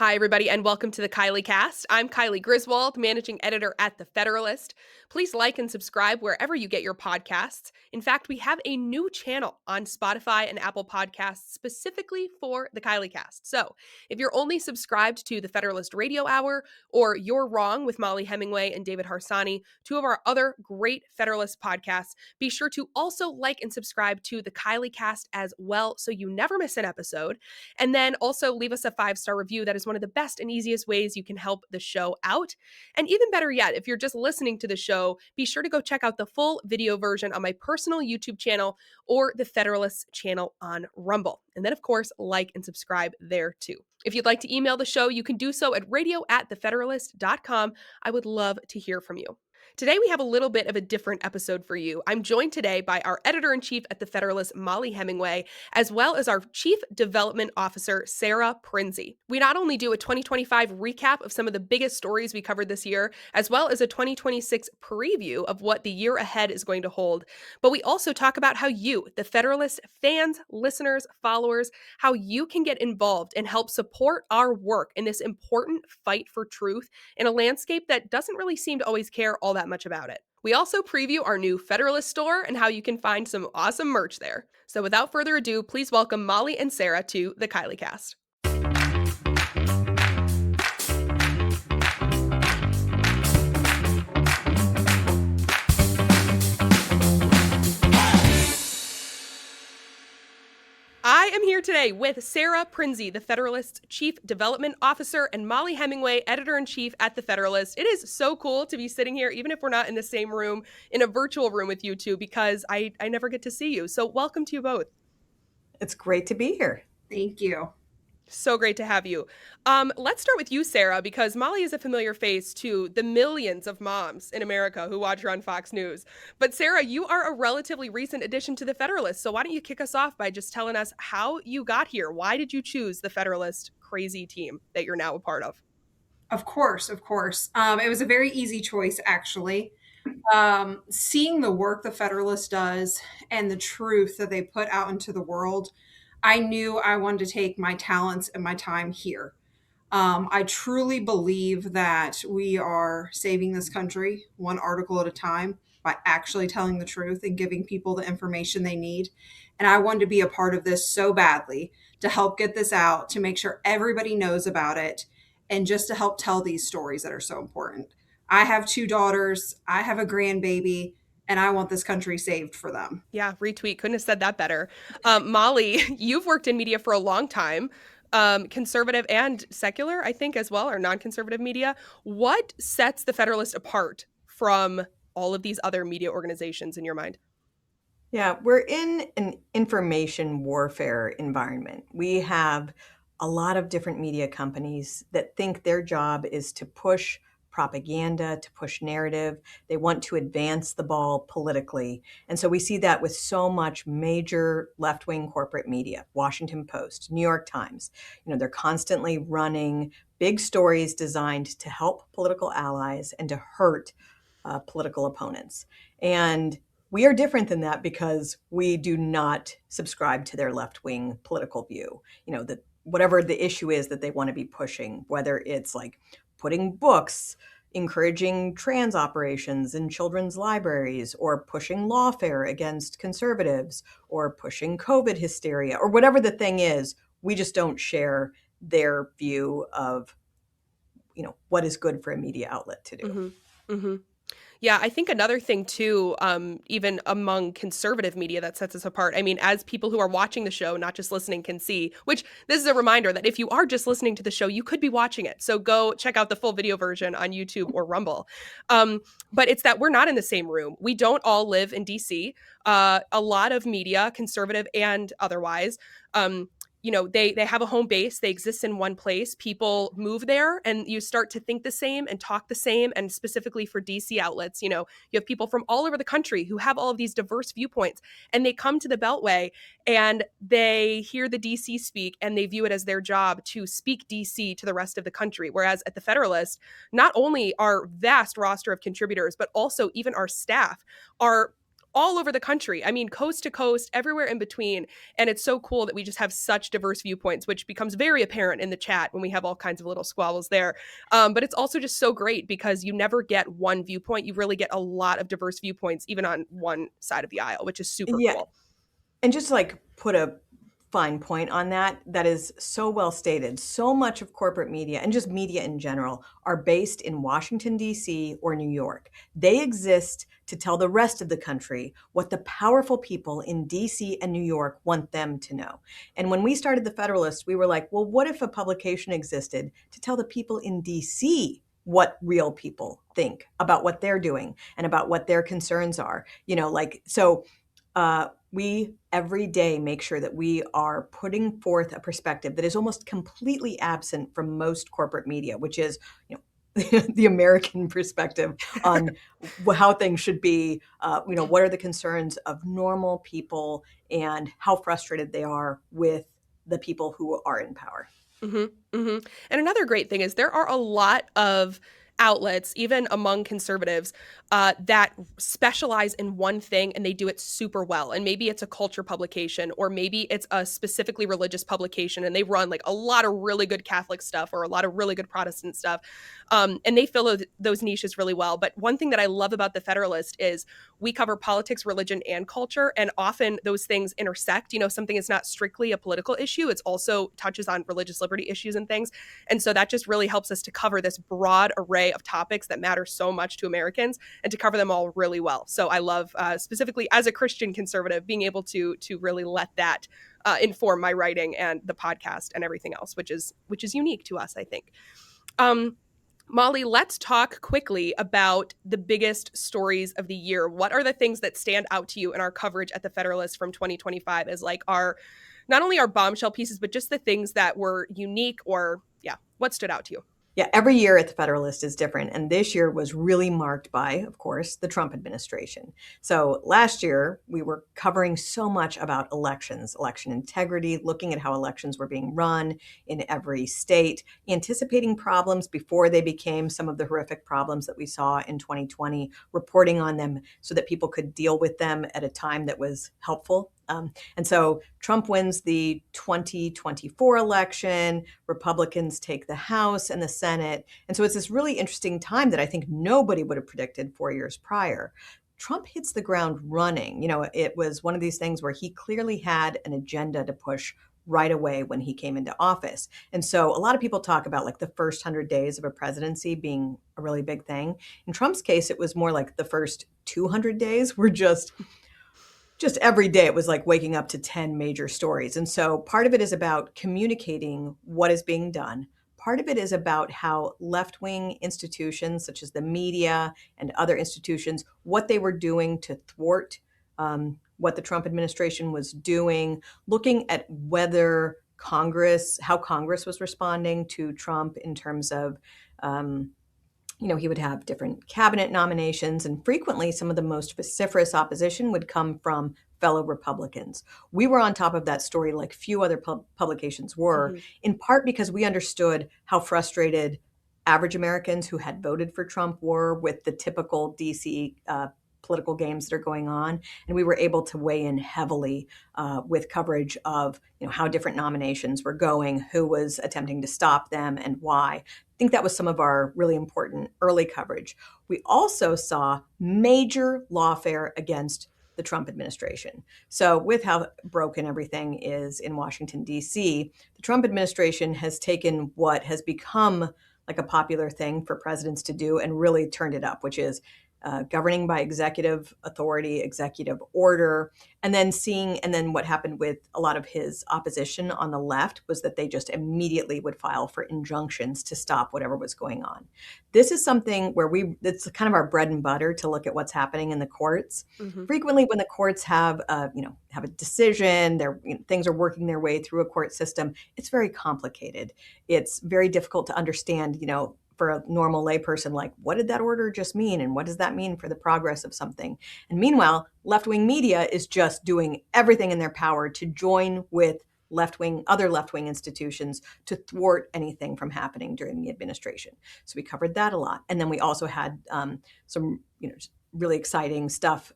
Hi, everybody, and welcome to the Kylee Cast. I'm Kylee Griswold, managing editor at The Federalist. Please like and subscribe wherever you get your podcasts. In fact, we have a new channel on Spotify and Apple Podcasts specifically for the Kylee Cast. So if you're only subscribed to the Federalist Radio Hour or You're Wrong with Mollie Hemingway and David Harsanyi, two of our other great Federalist podcasts, be sure to also like and subscribe to the Kylee Cast as well so you never miss an episode. And then also leave us a 5-star review. That is one of the best and easiest ways you can help the show out. And even better yet, if you're just listening to the show, be sure to go check out the full video version on my personal YouTube channel or the Federalist channel on Rumble. And then, of course, like and subscribe there too. If you'd like to email the show, you can do so at radio@thefederalist.com. I would love to hear from you. Today, we have a little bit of a different episode for you. I'm joined today by our editor-in-chief at The Federalist, Mollie Hemingway, as well as our Chief Development Officer, Sara Prinzi. We not only do a 2025 recap of some of the biggest stories we covered this year, as well as a 2026 preview of what the year ahead is going to hold, but we also talk about how you, the Federalist fans, listeners, followers, how you can get involved and help support our work in this important fight for truth in a landscape that doesn't really seem to always care all that much about it. We also preview our new Federalist store and how you can find some awesome merch there. So without further ado, please welcome Mollie and Sara to the Kylee Cast. I am here today with Sara Prinzi, the Federalist's Chief Development Officer, and Mollie Hemingway, Editor-in-Chief at The Federalist. It is so cool to be sitting here, even if we're not in the same room, in a virtual room with you two, because I never get to see you. So welcome to you both. It's great to be here. Thank you. So great to have you. Let's start with you, Sara, because Mollie is a familiar face to the millions of moms in America who watch her on Fox News. But Sara, you are a relatively recent addition to The Federalist. So why don't you kick us off by just telling us how you got here? Why did you choose the Federalist crazy team that you're now a part of? Of course. It was a very easy choice, actually. Seeing the work the Federalist does and the truth that they put out into the world, I knew I wanted to take my talents and my time here. I truly believe that we are saving this country one article at a time by actually telling the truth and giving people the information they need. And I wanted to be a part of this so badly to help get this out, to make sure everybody knows about it, and just to help tell these stories that are so important. I have 2 daughters, I have a grandbaby, and I want this country saved for them. Yeah, retweet. Couldn't have said that better. Mollie, you've worked in media for a long time, conservative and secular, I think, as well, or non-conservative media. What sets the Federalist apart from all of these other media organizations in your mind? Yeah, we're in an information warfare environment. We have a lot of different media companies that think their job is to push propaganda, to push narrative. They want to advance the ball politically. And so we see that with so much major left-wing corporate media, Washington Post, New York Times. They're constantly running big stories designed to help political allies and to hurt political opponents. And we are different than that because we do not subscribe to their left-wing political view. That whatever the issue is that they want to be pushing, whether it's like putting books, encouraging trans operations in children's libraries, or pushing lawfare against conservatives, or pushing COVID hysteria, or whatever the thing is, we just don't share their view of, what is good for a media outlet to do. Mm-hmm. Mm-hmm. Yeah, I think another thing too, even among conservative media that sets us apart, I mean, as people who are watching the show, not just listening, can see, which this is a reminder that if you are just listening to the show, you could be watching it. So go check out the full video version on YouTube or Rumble. But it's that we're not in the same room. We don't all live in DC. A lot of media, conservative and otherwise, they have a home base. They exist in one place. People move there and you start to think the same and talk the same. And specifically for DC outlets, you have people from all over the country who have all of these diverse viewpoints, and they come to the Beltway and they hear the DC speak and they view it as their job to speak DC to the rest of the country. Whereas at the Federalist, not only our vast roster of contributors, but also even our staff are all over the country. I mean, coast to coast, everywhere in between. And it's so cool that we just have such diverse viewpoints, which becomes very apparent in the chat when we have all kinds of little squabbles there. But it's also just so great because you never get one viewpoint. You really get a lot of diverse viewpoints, even on one side of the aisle, which is super Yeah. cool. And just like put a fine point on that, that is so well stated. So much of corporate media and just media in general are based in Washington, D.C. or New York. They exist to tell the rest of the country what the powerful people in D.C. and New York want them to know. And when we started the Federalist, we were like, well, what if a publication existed to tell the people in D.C. what real people think about what they're doing and about what their concerns are? We every day make sure that we are putting forth a perspective that is almost completely absent from most corporate media, which is, the American perspective on how things should be. What are the concerns of normal people and how frustrated they are with the people who are in power. Mm-hmm, mm-hmm. And another great thing is there are a lot of outlets, even among conservatives, that specialize in one thing and they do it super well. And maybe it's a culture publication, or maybe it's a specifically religious publication, and they run like a lot of really good Catholic stuff or a lot of really good Protestant stuff. And they fill those niches really well. But one thing that I love about the Federalist is we cover politics, religion, and culture. And often those things intersect. Something is not strictly a political issue. It's also touches on religious liberty issues and things. And so that just really helps us to cover this broad array of topics that matter so much to Americans and to cover them all really well. So I love, specifically as a Christian conservative, being able to really let that inform my writing and the podcast and everything else, which is unique to us, I think. Mollie, let's talk quickly about the biggest stories of the year. What are the things that stand out to you in our coverage at the Federalist from 2025 as like not only our bombshell pieces, but just the things that were unique or, what stood out to you? Yeah, every year at the Federalist is different. And this year was really marked by, of course, the Trump administration. So last year, we were covering so much about elections, election integrity, looking at how elections were being run in every state, anticipating problems before they became some of the horrific problems that we saw in 2020, reporting on them so that people could deal with them at a time that was helpful. And so Trump wins the 2024 election, Republicans take the House and the Senate. And so it's this really interesting time that I think nobody would have predicted 4 years prior. Trump hits the ground running. It was one of these things where he clearly had an agenda to push right away when he came into office. And so a lot of people talk about like the first 100 days of a presidency being a really big thing. In Trump's case, it was more like the first 200 days were just every day it was like waking up to 10 major stories. And so part of it is about communicating what is being done. Part of it is about how left-wing institutions such as the media and other institutions, what they were doing to thwart what the Trump administration was doing, looking at whether how Congress was responding to Trump in terms of he would have different cabinet nominations, and frequently some of the most vociferous opposition would come from fellow Republicans. We were on top of that story like few other publications were, in part because we understood how frustrated average Americans who had voted for Trump were with the typical DC political games that are going on. And we were able to weigh in heavily with coverage of how different nominations were going, who was attempting to stop them, and why. I think that was some of our really important early coverage. We also saw major lawfare against the Trump administration. So with how broken everything is in Washington, D.C., the Trump administration has taken what has become like a popular thing for presidents to do and really turned it up, which is governing by executive authority, executive order, and then what happened with a lot of his opposition on the left was that they just immediately would file for injunctions to stop whatever was going on. This is something where it's kind of our bread and butter to look at what's happening in the courts. Frequently when the courts have a decision, things are working their way through a court system, it's very complicated. It's very difficult to understand, for a normal layperson, like, what did that order just mean? And what does that mean for the progress of something? And meanwhile, left-wing media is just doing everything in their power to join with other left-wing institutions to thwart anything from happening during the administration. So we covered that a lot. And then we also had some really exciting stuff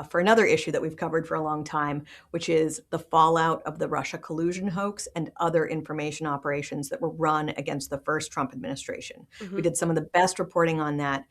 for another issue that we've covered for a long time, which is the fallout of the Russia collusion hoax and other information operations that were run against the first Trump administration. We did some of the best reporting on that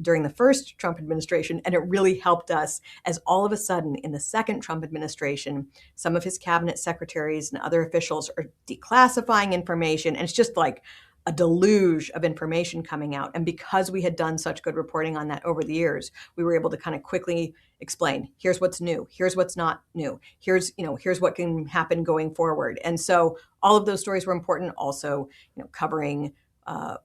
during the first Trump administration, and it really helped us as all of a sudden in the second Trump administration, some of his cabinet secretaries and other officials are declassifying information, and it's just like a deluge of information coming out. And because we had done such good reporting on that over the years, we were able to kind of quickly explain, here's what's new, here's what's not new, here's what can happen going forward. And so all of those stories were important. Also, covering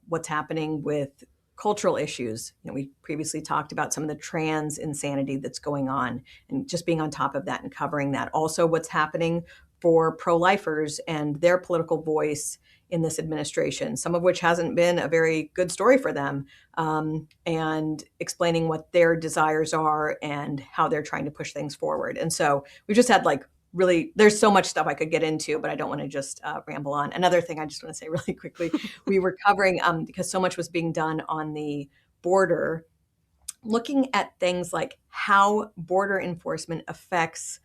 what's happening with cultural issues. We previously talked about some of the trans insanity that's going on, and just being on top of that and covering that. Also, what's happening for pro-lifers and their political voice in this administration, some of which hasn't been a very good story for them, and explaining what their desires are and how they're trying to push things forward. And so we just had really, there's so much stuff I could get into, but I don't want to just ramble on. Another thing I just want to say really quickly, we were covering, because so much was being done on the border, looking at things like how border enforcement affects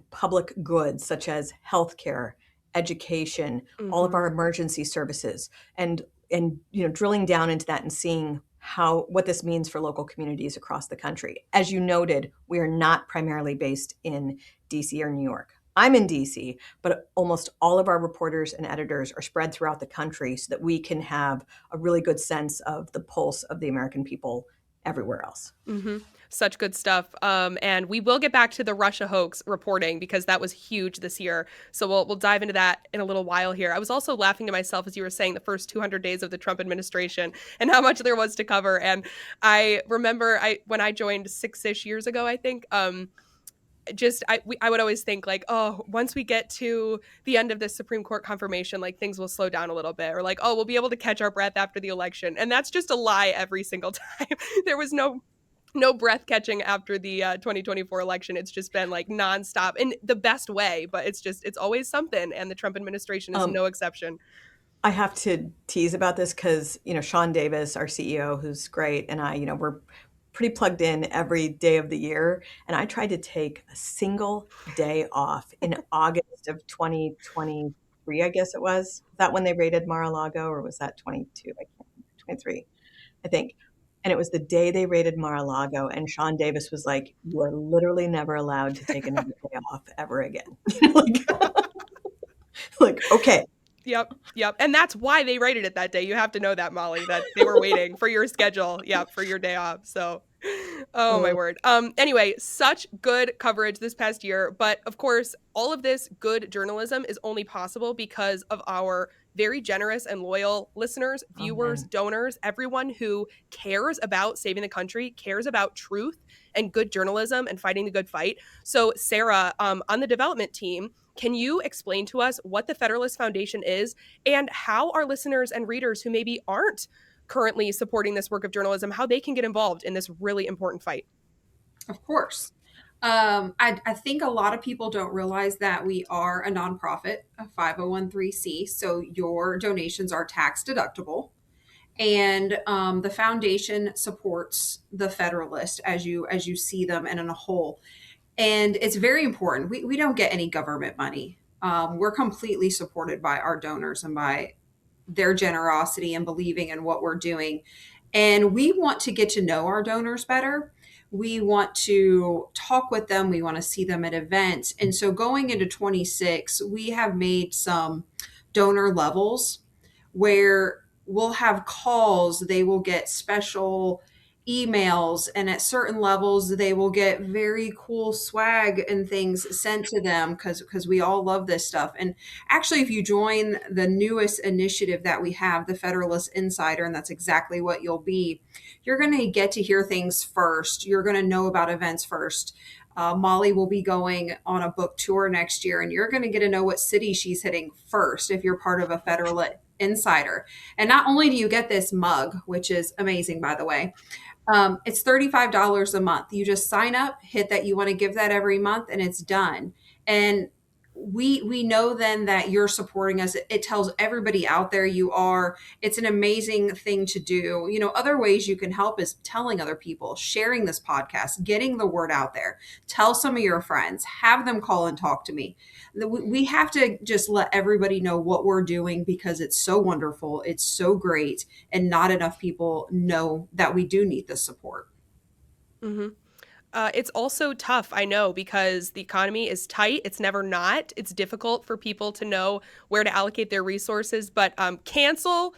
public goods such as healthcare, education, all of our emergency services, and drilling down into that and seeing what this means for local communities across the country. As you noted, we are not primarily based in DC or New York. I'm in DC, but almost all of our reporters and editors are spread throughout the country so that we can have a really good sense of the pulse of the American people everywhere else. Such good stuff. And we will get back to the Russia hoax reporting because that was huge this year. So we'll dive into that in a little while here. I was also laughing to myself as you were saying the first 200 days of the Trump administration and how much there was to cover. And I remember when I joined 6-ish years ago, I think, I would always think once we get to the end of this Supreme Court confirmation, things will slow down a little bit, or we'll be able to catch our breath after the election. And that's just a lie every single time. There was no breath catching after the 2024 election. It's just been nonstop in the best way, but it's always something. And the Trump administration is no exception. I have to tease about this because, Sean Davis, our CEO, who's great, and I, we're pretty plugged in every day of the year. And I tried to take a single day off in August of 2023, I guess it was. Is that when they raided Mar-a-Lago, or was that 22? I can't remember, 23, I think. And it was the day they raided Mar-a-Lago, and Sean Davis was like, "You are literally never allowed to take another day off ever again." Okay. Yep. And that's why they rated it that day. You have to know that, Mollie, that they were waiting for your schedule. Yeah, for your day off. So, oh my word. Anyway, such good coverage this past year. But of course, all of this good journalism is only possible because of our very generous and loyal listeners, viewers, donors, everyone who cares about saving the country, cares about truth and good journalism and fighting the good fight. So, Sara, on the development team, can you explain to us what the Federalist Foundation is and how our listeners and readers who maybe aren't currently supporting this work of journalism, how they can get involved in this really important fight? Of course. I think a lot of people don't realize that we are a nonprofit, a 501(c)(3), so your donations are tax deductible. And the foundation supports the Federalist as you see them and in a whole. And it's very important. We don't get any government money. We're completely supported by our donors and by their generosity and believing in what we're doing. And we want to get to know our donors better. We want to talk with them. We want to see them at events. And so going into 26, we have made some donor levels where we'll have calls. They will get special emails, and at certain levels they will get very cool swag and things sent to them because we all love this stuff. And actually, if you join the newest initiative that we have, the Federalist Insider, and that's exactly what you'll be, you're going to get to hear things first. You're going to know about events first. Mollie will be going on a book tour next year, and you're going to get to know what city she's hitting first if you're part of a Federalist Insider. And not only do you get this mug, which is amazing, by the way, it's $35 a month. You just sign up, hit that you want to give that every month, and it's done. And we know then that you're supporting us. It tells everybody out there you are. It's an amazing thing to do. Other ways you can help is telling other people, sharing this podcast, getting the word out there. Tell some of your friends, have them call and talk to me. We have to just let everybody know what we're doing because it's so wonderful. It's so great. And not enough people know that we do need this support. Mm-hmm. It's also tough, I know, because the economy is tight. It's never not. It's difficult for people to know where to allocate their resources. But cancel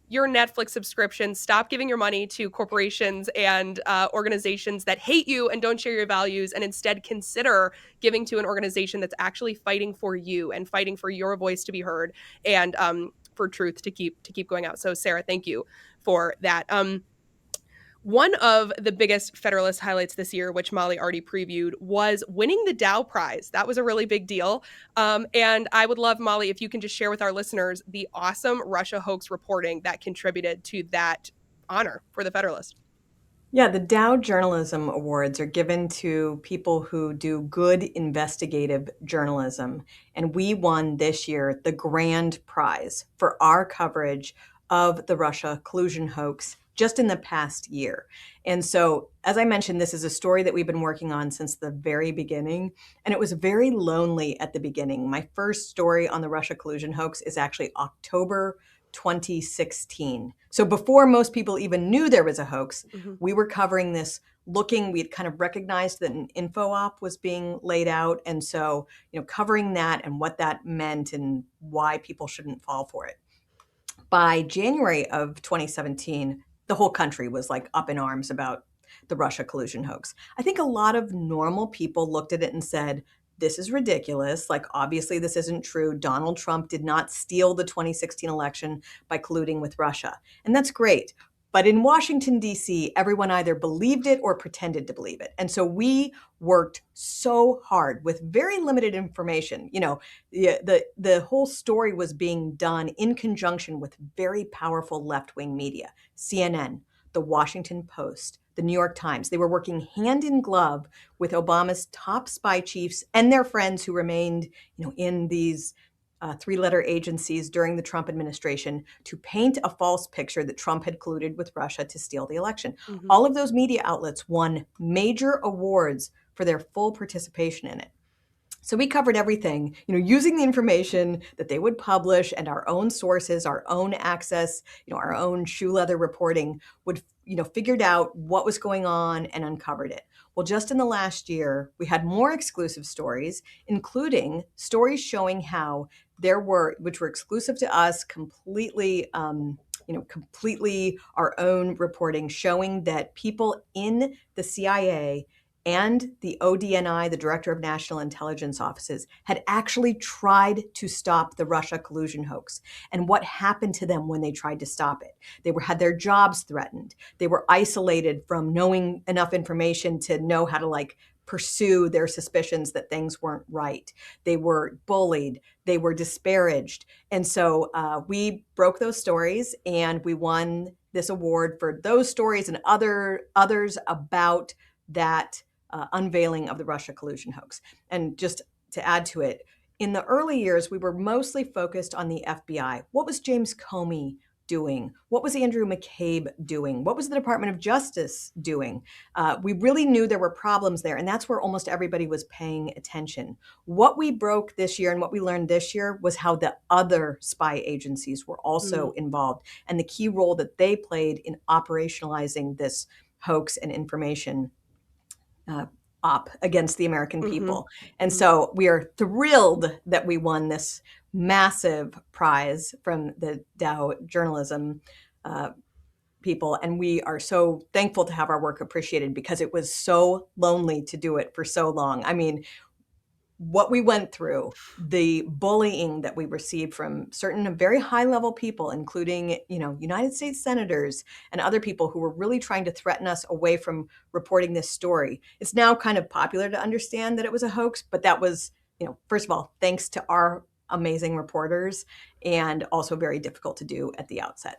your Netflix subscription. Stop giving your money to corporations and organizations that hate you and don't share your values, and instead consider giving to an organization that's actually fighting for you and fighting for your voice to be heard and for truth to keep going out. So, Sara, thank you for that. One of the biggest Federalist highlights this year, which Mollie already previewed, was winning the Dao Prize. That was a really big deal. And I would love, Mollie, if you can just share with our listeners the awesome Russia hoax reporting that contributed to that honor for the Federalist. Yeah, the Dao Journalism Awards are given to people who do good investigative journalism. And we won this year the grand prize for our coverage of the Russia collusion hoax just in the past year. And so, as I mentioned, this is a story that we've been working on since the very beginning. And it was very lonely at the beginning. My first story on the Russia collusion hoax is actually October 2016. So before most people even knew there was a hoax, we were covering this we'd kind of recognized that an info op was being laid out. And so, covering that and what that meant and why people shouldn't fall for it. By January of 2017, the whole country was like up in arms about the Russia collusion hoax. I think a lot of normal people looked at it and said, this is ridiculous. Like, obviously, this isn't true. Donald Trump did not steal the 2016 election by colluding with Russia. And that's great. But in Washington, D.C., everyone either believed it or pretended to believe it. And so we worked so hard with very limited information. The whole story was being done in conjunction with very powerful left-wing media, CNN, the Washington Post, the New York Times. They were working hand in glove with Obama's top spy chiefs and their friends who remained, in these three-letter agencies during the Trump administration to paint a false picture that Trump had colluded with Russia to steal the election. All of those media outlets won major awards for their full participation in it. So we covered everything, using the information that they would publish and our own sources, our own access, our own shoe leather reporting would, figured out what was going on and uncovered it. Well, just in the last year, we had more exclusive stories, including stories showing how there were, which were exclusive to us, completely our own reporting, showing that people in the CIA and the ODNI, the Director of National Intelligence Offices, had actually tried to stop the Russia collusion hoax. And what happened to them when they tried to stop it? They had their jobs threatened. They were isolated from knowing enough information to know how to pursue their suspicions that things weren't right. They were bullied. They were disparaged. And so we broke those stories and we won this award for those stories and others about that unveiling of the Russia collusion hoax. And just to add to it, in the early years, we were mostly focused on the FBI. What was James Comey doing? What was Andrew McCabe doing? What was the Department of Justice doing? We really knew there were problems there, and that's where almost everybody was paying attention. What we broke this year and what we learned this year was how the other spy agencies were also involved and the key role that they played in operationalizing this hoax and information op against the American people. And so we are thrilled that we won this massive prize from the Dao Journalism people. And we are so thankful to have our work appreciated because it was so lonely to do it for so long. I mean, what we went through, the bullying that we received from certain very high-level people, including, United States senators and other people who were really trying to threaten us away from reporting this story. It's now kind of popular to understand that it was a hoax, but that was, first of all, thanks to our amazing reporters and also very difficult to do at the outset.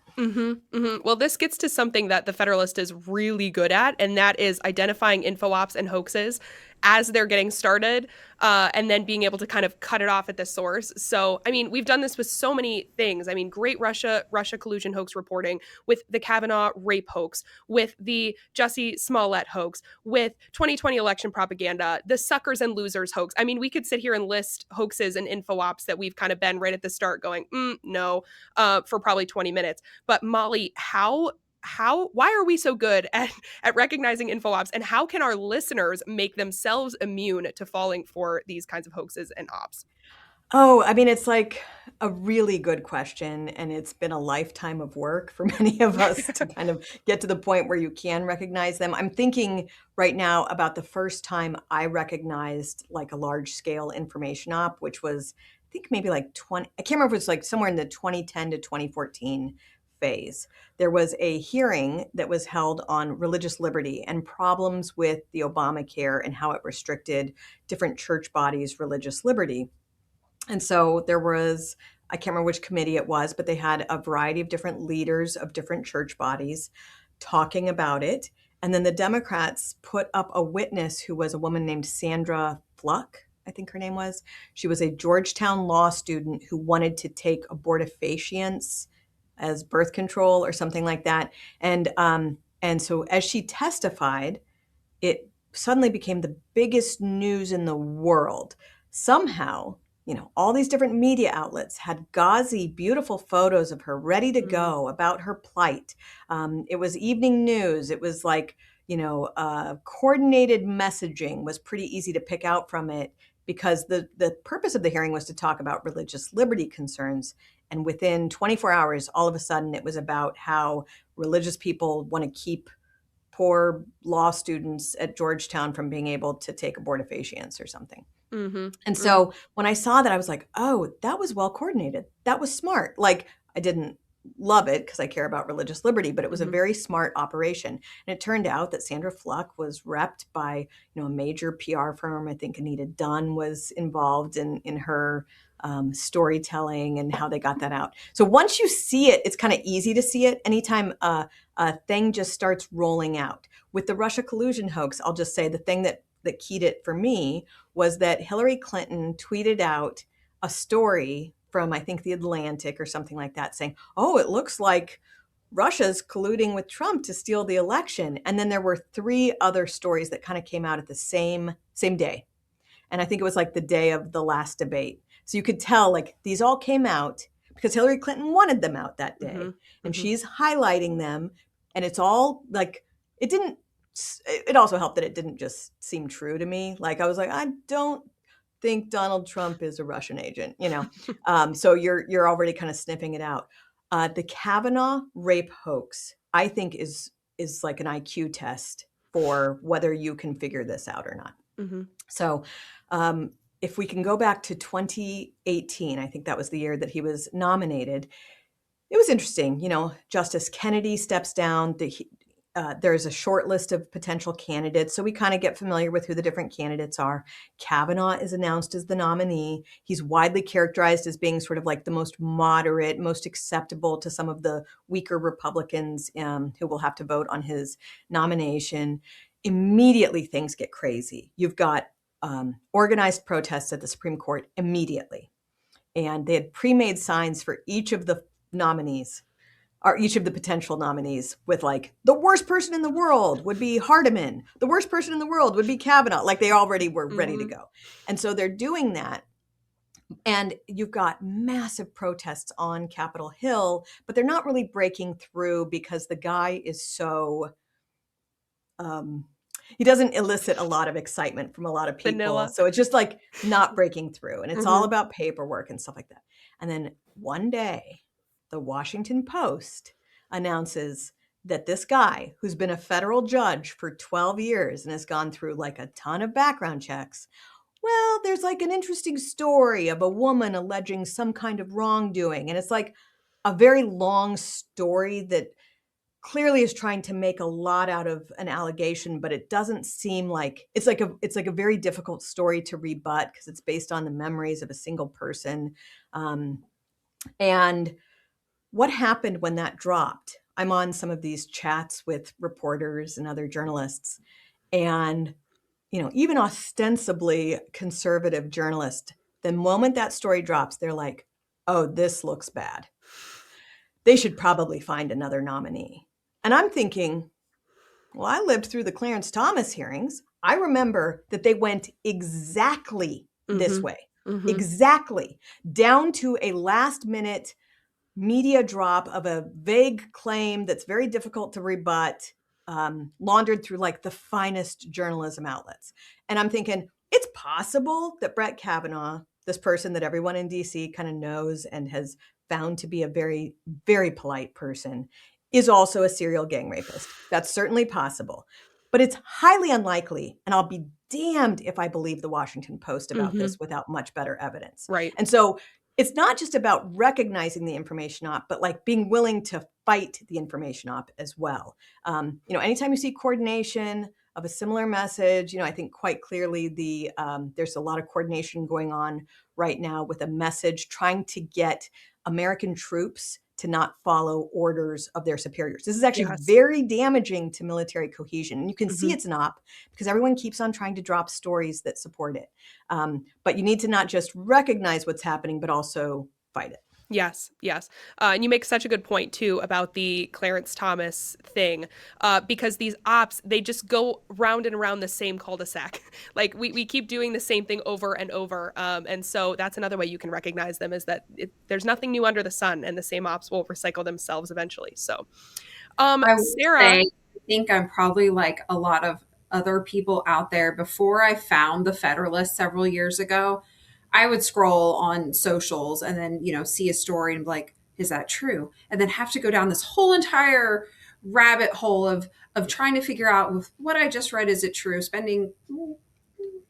Well, this gets to something that the Federalist is really good at, and that is identifying info ops and hoaxes as they're getting started, and then being able to kind of cut it off at the source. So, I mean, we've done this with so many things. I mean, great Russia collusion hoax reporting, with the Kavanaugh rape hoax, with the Jussie Smollett hoax, with 2020 election propaganda, the suckers and losers hoax. I mean, we could sit here and list hoaxes and info ops that we've kind of been right at the start going, no, for probably 20 minutes. But Mollie, why are we so good at recognizing info ops, and how can our listeners make themselves immune to falling for these kinds of hoaxes and ops? Oh, I mean, it's like a really good question, and it's been a lifetime of work for many of us to kind of get to the point where you can recognize them. I'm thinking right now about the first time I recognized like a large scale information op, which was, I think maybe like 20, I can't remember if it was like somewhere in the 2010 to 2014 phase. There was a hearing that was held on religious liberty and problems with the Obamacare and how it restricted different church bodies' religious liberty. And so there was, I can't remember which committee it was, but they had a variety of different leaders of different church bodies talking about it. And then the Democrats put up a witness who was a woman named Sandra Fluck, I think her name was. She was a Georgetown law student who wanted to take abortifacients as birth control or something like that. And so as she testified, it suddenly became the biggest news in the world. Somehow, all these different media outlets had gauzy, beautiful photos of her ready to go about her plight. It was evening news. It was like, coordinated messaging was pretty easy to pick out from it, because the purpose of the hearing was to talk about religious liberty concerns. And within 24 hours, all of a sudden, it was about how religious people want to keep poor law students at Georgetown from being able to take abortifacients or something. And so when I saw that, I was like, oh, that was well coordinated. That was smart. Like, I didn't love it because I care about religious liberty, but it was a very smart operation. And it turned out that Sandra Fluck was repped by, a major PR firm. I think Anita Dunn was involved in her storytelling and how they got that out. So once you see it, it's kind of easy to see it. Anytime a thing just starts rolling out. With the Russia collusion hoax, I'll just say the thing that keyed it for me was that Hillary Clinton tweeted out a story from, I think, The Atlantic or something like that, saying, oh, it looks like Russia's colluding with Trump to steal the election. And then there were 3 other stories that kind of came out at the same day. And I think it was like the day of the last debate. So you could tell, like, these all came out because Hillary Clinton wanted them out that day. And she's highlighting them. And it's all like, it also helped that it didn't just seem true to me. Like, I was like, I don't think Donald Trump is a Russian agent, so you're already kind of sniffing it out. The Kavanaugh rape hoax, I think, is like an IQ test for whether you can figure this out or not. So if we can go back to 2018, I think that was the year that he was nominated. It was interesting. Justice Kennedy steps down. There's a short list of potential candidates, so we kind of get familiar with who the different candidates are. Kavanaugh is announced as the nominee. He's widely characterized as being sort of like the most moderate, most acceptable to some of the weaker Republicans who will have to vote on his nomination. Immediately, things get crazy. You've got organized protests at the Supreme Court immediately. And they had pre-made signs for each of the nominees, or each of the potential nominees, with like, the worst person in the world would be Hardiman. The worst person in the world would be Kavanaugh. Like, they already were ready to go. And so they're doing that. And you've got massive protests on Capitol Hill, but they're not really breaking through because the guy is so, he doesn't elicit a lot of excitement from a lot of people. Vanilla. So it's just like not breaking through. And it's all about paperwork and stuff like that. And then one day, the Washington Post announces that this guy, who's been a federal judge for 12 years and has gone through like a ton of background checks, well, there's like an interesting story of a woman alleging some kind of wrongdoing. And it's like a very long story that clearly is trying to make a lot out of an allegation, but it doesn't seem like it's like a very difficult story to rebut because it's based on the memories of a single person. And what happened when that dropped? I'm on some of these chats with reporters and other journalists, and even ostensibly conservative journalists, the moment that story drops, they're like, oh, this looks bad. They should probably find another nominee. And I'm thinking, well, I lived through the Clarence Thomas hearings. I remember that they went exactly this way, exactly, down to a last minute media drop of a vague claim that's very difficult to rebut, laundered through like the finest journalism outlets. And I'm thinking, it's possible that Brett Kavanaugh, this person that everyone in DC kind of knows and has found to be a very, very polite person, is also a serial gang rapist. That's certainly possible. But it's highly unlikely, and I'll be damned if I believe the Washington Post about this without much better evidence. Right. And so it's not just about recognizing the information op, but like being willing to fight the information op as well. Anytime you see coordination of a similar message, I think quite clearly there's a lot of coordination going on right now with a message trying to get American troops to not follow orders of their superiors. This is actually very damaging to military cohesion. And you can see it's an op because everyone keeps on trying to drop stories that support it. But you need to not just recognize what's happening, but also fight it. Yes. And you make such a good point, too, about the Clarence Thomas thing, because these ops, they just go round and around the same cul-de-sac. Like we keep doing the same thing over and over. And so that's another way you can recognize them is that there's nothing new under the sun and the same ops will recycle themselves eventually. So, Sara, I think I'm probably like a lot of other people out there. Before I found the Federalist several years ago, I would scroll on socials and then, see a story and be like, is that true? And then have to go down this whole entire rabbit hole of trying to figure out with what I just read, is it true? Spending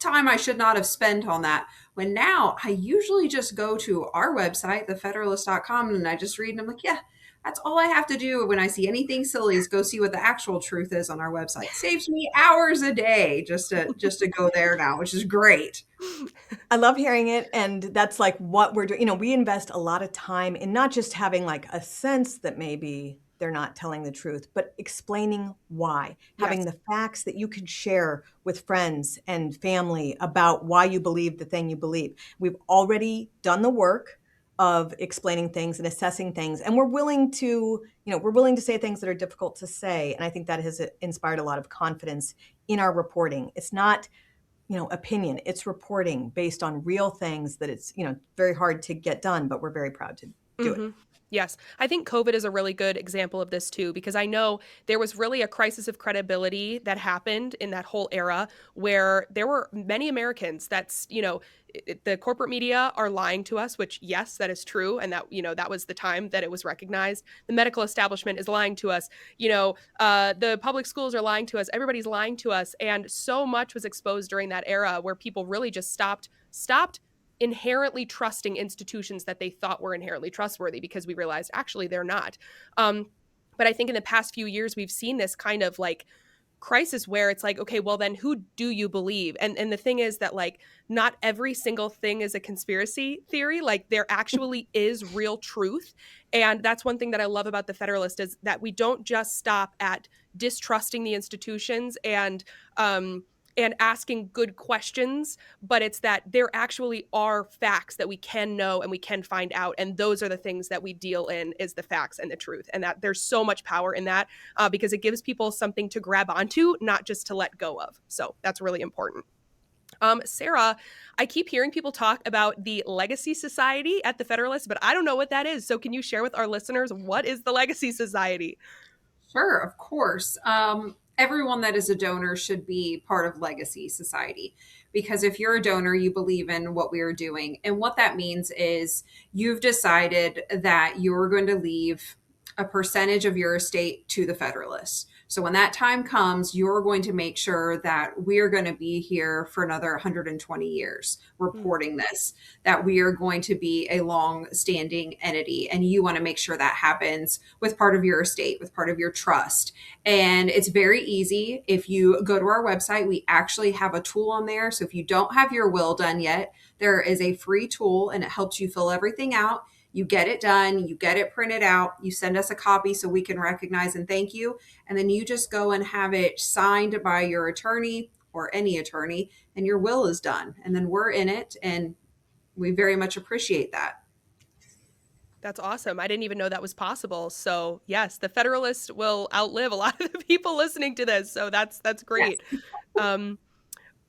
time I should not have spent on that. When now I usually just go to our website, thefederalist.com, and I just read and I'm like, yeah, that's all I have to do when I see anything silly is go see what the actual truth is on our website. Saves me hours a day just to go there now, which is great. I love hearing it. And that's like what we're doing. We invest a lot of time in not just having like a sense that maybe they're not telling the truth, but explaining why, having the facts that you can share with friends and family about why you believe the thing you believe. We've already done the work of explaining things and assessing things. And we're willing to say things that are difficult to say. And I think that has inspired a lot of confidence in our reporting. It's not, opinion, it's reporting based on real things that it's, very hard to get done, but we're very proud to do it. Yes. I think COVID is a really good example of this too, because I know there was really a crisis of credibility that happened in that whole era where there were many Americans the corporate media are lying to us, which yes, that is true. And that, that was the time that it was recognized. The medical establishment is lying to us. The public schools are lying to us. Everybody's lying to us. And so much was exposed during that era where people really just stopped inherently trusting institutions that they thought were inherently trustworthy because we realized actually they're not. But I think in the past few years, we've seen this kind of like crisis where it's like, okay, well then who do you believe? And the thing is that like not every single thing is a conspiracy theory. Like there actually is real truth. And that's one thing that I love about the Federalist is that we don't just stop at distrusting the institutions and asking good questions, but it's that there actually are facts that we can know and we can find out. And those are the things that we deal in is the facts and the truth. And that there's so much power in that because it gives people something to grab onto, not just to let go of. So that's really important. Sara, I keep hearing people talk about the Legacy Society at the Federalist, but I don't know what that is. So can you share with our listeners, what is the Legacy Society? Sure, of course. Everyone that is a donor should be part of Legacy Society because if you're a donor, you believe in what we are doing. And what that means is you've decided that you're going to leave a percentage of your estate to the Federalists. So when that time comes, you're going to make sure that we're going to be here for another 120 years reporting this, that we are going to be a long-standing entity. And you want to make sure that happens with part of your estate, with part of your trust. And it's very easy. If you go to our website, we actually have a tool on there. So if you don't have your will done yet, there is a free tool and it helps you fill everything out. You get it done, you get it printed out, you send us a copy so we can recognize and thank you. And then you just go and have it signed by your attorney or any attorney, and your will is done. And then we're in it, and we very much appreciate that. That's awesome. I didn't even know that was possible. So yes, the Federalist will outlive a lot of the people listening to this. So that's Yes. great. Um,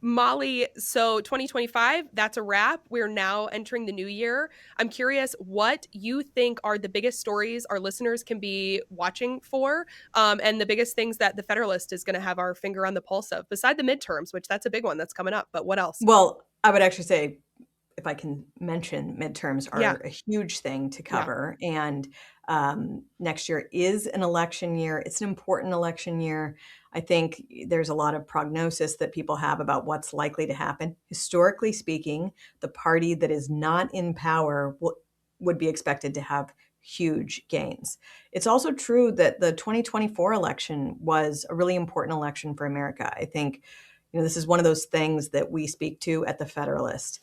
Mollie, so 2025, that's a wrap. We're now entering the new year. I'm curious what you think are the biggest stories our listeners can be watching for, and the biggest things that the Federalist is going to have our finger on the pulse of, beside the midterms, which that's a big one that's coming up. But what else? Well, I would actually say, if I can mention, midterms Yeah. are a huge thing to Yeah. cover. And next year is an election year. It's an important election year. I think there's a lot of prognosis that people have about what's likely to happen. Historically speaking, the party that is not in power would be expected to have huge gains. It's also true that the 2024 election was a really important election for America. I think, this is one of those things that we speak to at the Federalist.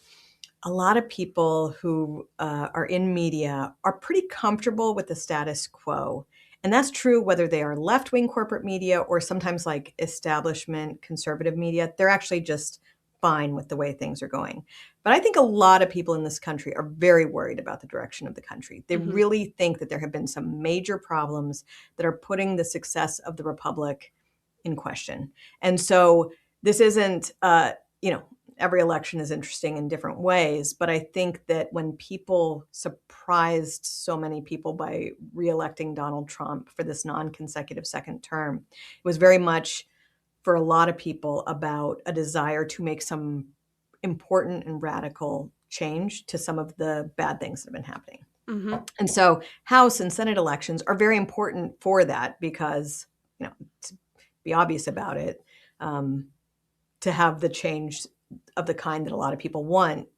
A lot of people who are in media are pretty comfortable with the status quo. And that's true whether they are left-wing corporate media or sometimes like establishment conservative media. They're actually just fine with the way things are going. But I think a lot of people in this country are very worried about the direction of the country. They really think that there have been some major problems that are putting the success of the republic in question. And so this isn't, every election is interesting in different ways, but I think that when people surprised so many people by reelecting Donald Trump for this non-consecutive second term, it was very much for a lot of people about a desire to make some important and radical change to some of the bad things that have been happening. And so House and Senate elections are very important for that because, to be obvious about it, to have the change of the kind that a lot of people want,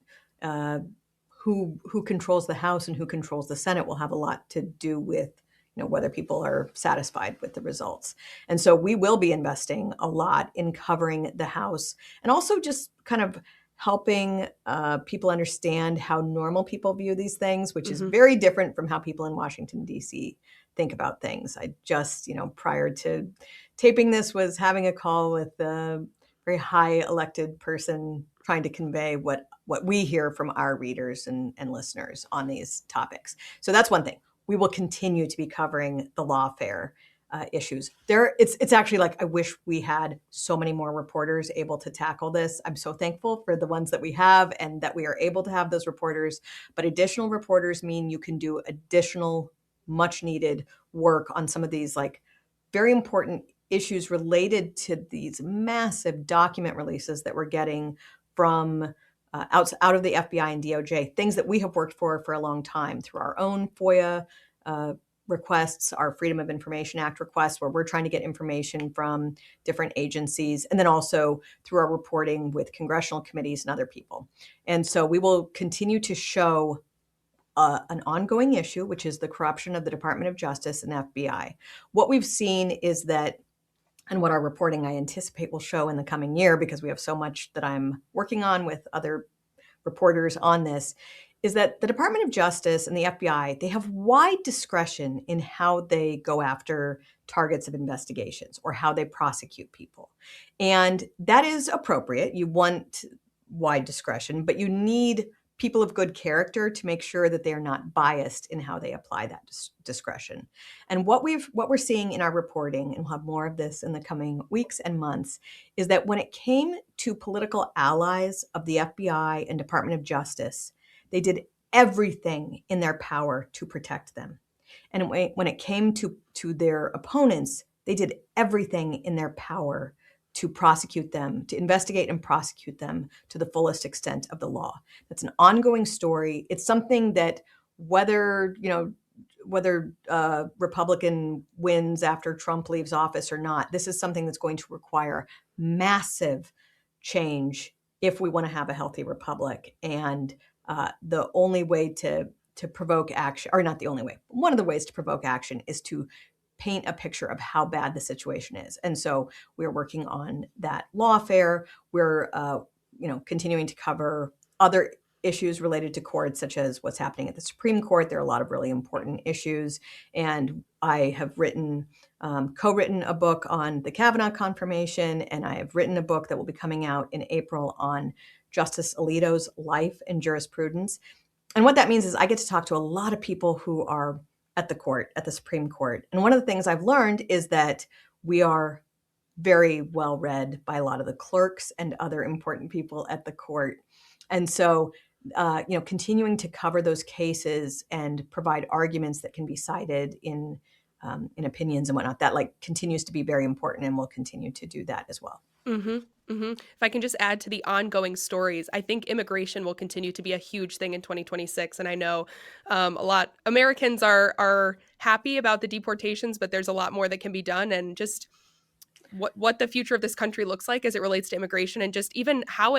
who controls the House and who controls the Senate will have a lot to do with, whether people are satisfied with the results. And so we will be investing a lot in covering the House and also just kind of helping people understand how normal people view these things, which is very different from how people in Washington, D.C. think about things. I just, prior to taping this, was having a call with a very high elected person trying to convey what we hear from our readers and listeners on these topics. So that's one thing. We will continue to be covering the lawfare issues. It's actually like, I wish we had so many more reporters able to tackle this. I'm so thankful for the ones that we have and that we are able to have those reporters. But additional reporters mean you can do additional, much needed work on some of these like very important issues related to these massive document releases that we're getting from out of the FBI and DOJ, things that we have worked for a long time through our own FOIA requests, our Freedom of Information Act requests, where we're trying to get information from different agencies, and then also through our reporting with congressional committees and other people. And so we will continue to show an ongoing issue, which is the corruption of the Department of Justice and FBI. What we've seen is that, and what our reporting I anticipate will show in the coming year, because we have so much that I'm working on with other reporters on this, is that the Department of Justice and the FBI, they have wide discretion in how they go after targets of investigations or how they prosecute people. And that is appropriate. You want wide discretion, but you need people of good character to make sure that they are not biased in how they apply that discretion. And what we're seeing in our reporting, and we'll have more of this in the coming weeks and months, is that when it came to political allies of the FBI and Department of Justice, they did everything in their power to protect them. And when it came to their opponents, they did everything in their power to prosecute them, to investigate and prosecute them to the fullest extent of the law. That's an ongoing story. It's something that whether Republican wins after Trump leaves office or not, this is something that's going to require massive change if we want to have a healthy republic. And the only way to provoke action, or not the only way, one of the ways to provoke action is to paint a picture of how bad the situation is. And so we're working on that lawfare. We're continuing to cover other issues related to courts, such as what's happening at the Supreme Court. There are a lot of really important issues. And I have co-written a book on the Kavanaugh confirmation, and I have written a book that will be coming out in April on Justice Alito's life and jurisprudence. And what that means is I get to talk to a lot of people who are at the Supreme Court. And one of the things I've learned is that we are very well read by a lot of the clerks and other important people at the court. And so, continuing to cover those cases and provide arguments that can be cited in opinions and whatnot, that continues to be very important, and we'll continue to do that as well. Mm-hmm. Mm-hmm. If I can just add to the ongoing stories, I think immigration will continue to be a huge thing in 2026. And I know a lot Americans are happy about the deportations, but there's a lot more that can be done. And just what the future of this country looks like as it relates to immigration, and just even how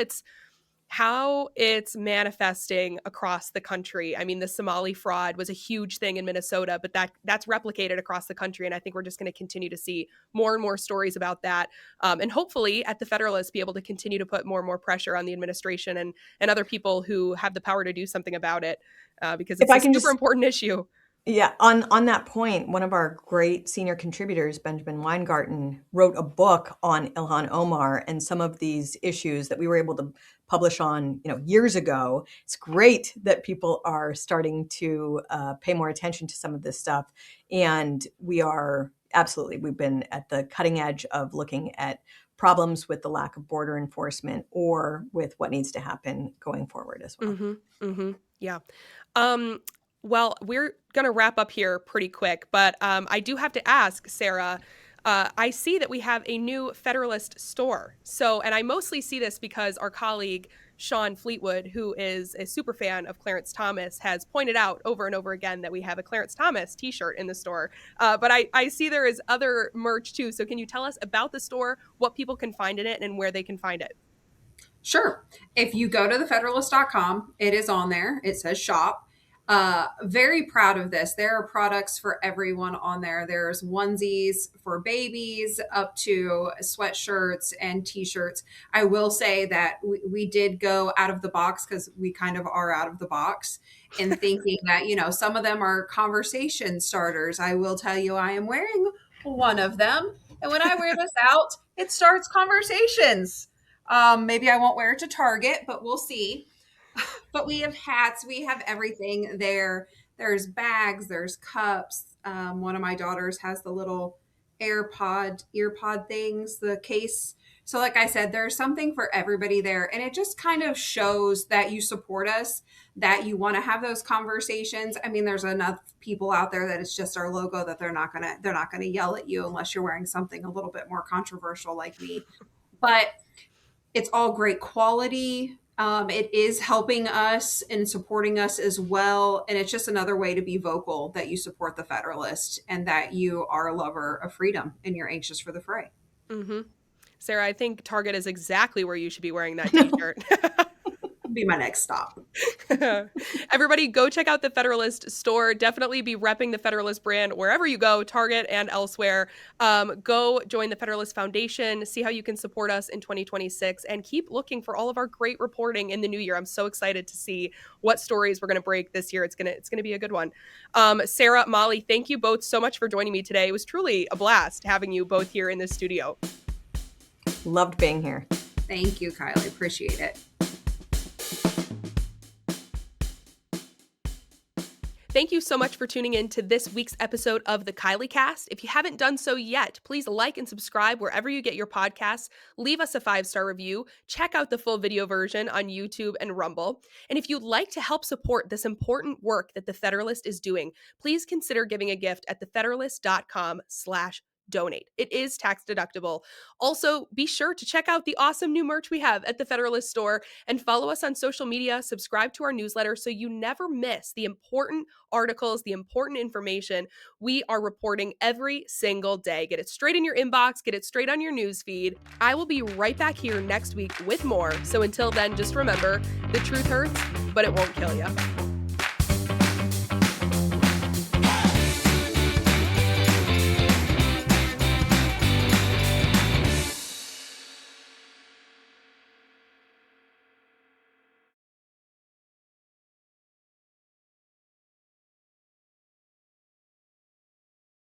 it's manifesting across the country. I mean, the Somali fraud was a huge thing in Minnesota, but that's replicated across the country. And I think we're just going to continue to see more and more stories about that. And hopefully at the Federalist, be able to continue to put more and more pressure on the administration and other people who have the power to do something about it, because it's a super important issue. Yeah, on that point, one of our great senior contributors, Benjamin Weingarten, wrote a book on Ilhan Omar and some of these issues that we were able to publish on, years ago. It's great that people are starting to pay more attention to some of this stuff, and we've been at the cutting edge of looking at problems with the lack of border enforcement or with what needs to happen going forward as well. Mm-hmm, mm-hmm, yeah. Well, we're going to wrap up here pretty quick, but I do have to ask, Sara, I see that we have a new Federalist store. And I mostly see this because our colleague, Sean Fleetwood, who is a super fan of Clarence Thomas, has pointed out over and over again that we have a Clarence Thomas t-shirt in the store. But I see there is other merch too. So can you tell us about the store, what people can find in it, and where they can find it? Sure. If you go to thefederalist.com, it is on there. It says shop. Very proud of this. There are products for everyone on there. There's onesies for babies up to sweatshirts and t-shirts. I will say that we did go out of the box, because we kind of are out of the box, in thinking that, some of them are conversation starters. I will tell you, I am wearing one of them. And when I wear this out, it starts conversations. Maybe I won't wear it to Target, but we'll see. But we have hats, we have everything there. There's bags, there's cups. One of my daughters has the little earpod things, the case. So like I said, there's something for everybody there. And it just kind of shows that you support us, that you want to have those conversations. I mean, there's enough people out there that it's just our logo that they're not gonna yell at you unless you're wearing something a little bit more controversial like me. But it's all great quality. It is helping us and supporting us as well. And it's just another way to be vocal that you support the Federalist and that you are a lover of freedom and you're anxious for the fray. Mm-hmm. Sara, I think Target is exactly where you should be wearing that t-shirt. Be my next stop. Everybody go check out the Federalist store. Definitely be repping the Federalist brand wherever you go, Target and elsewhere. Go join the Federalist Foundation, see how you can support us in 2026, and keep looking for all of our great reporting in the new year. I'm so excited to see what stories we're going to break this year. It's gonna be a good one. Sara, Mollie, thank you both so much for joining me today. It was truly a blast having you both here in the studio. Loved being here. Thank you, Kylie. Appreciate it. Thank you so much for tuning in to this week's episode of the Kylee Cast. If you haven't done so yet, please like and subscribe wherever you get your podcasts. Leave us a 5-star review. Check out the full video version on YouTube and Rumble. And if you'd like to help support this important work that the Federalist is doing, please consider giving a gift at thefederalist.com/donate. It is tax deductible. Also, be sure to check out the awesome new merch we have at the Federalist store, and follow us on social media, subscribe to our newsletter so you never miss the important articles, the important information we are reporting every single day. Get it straight in your inbox, get it straight on your news feed. I will be right back here next week with more. So until then, just remember, the truth hurts, but it won't kill you.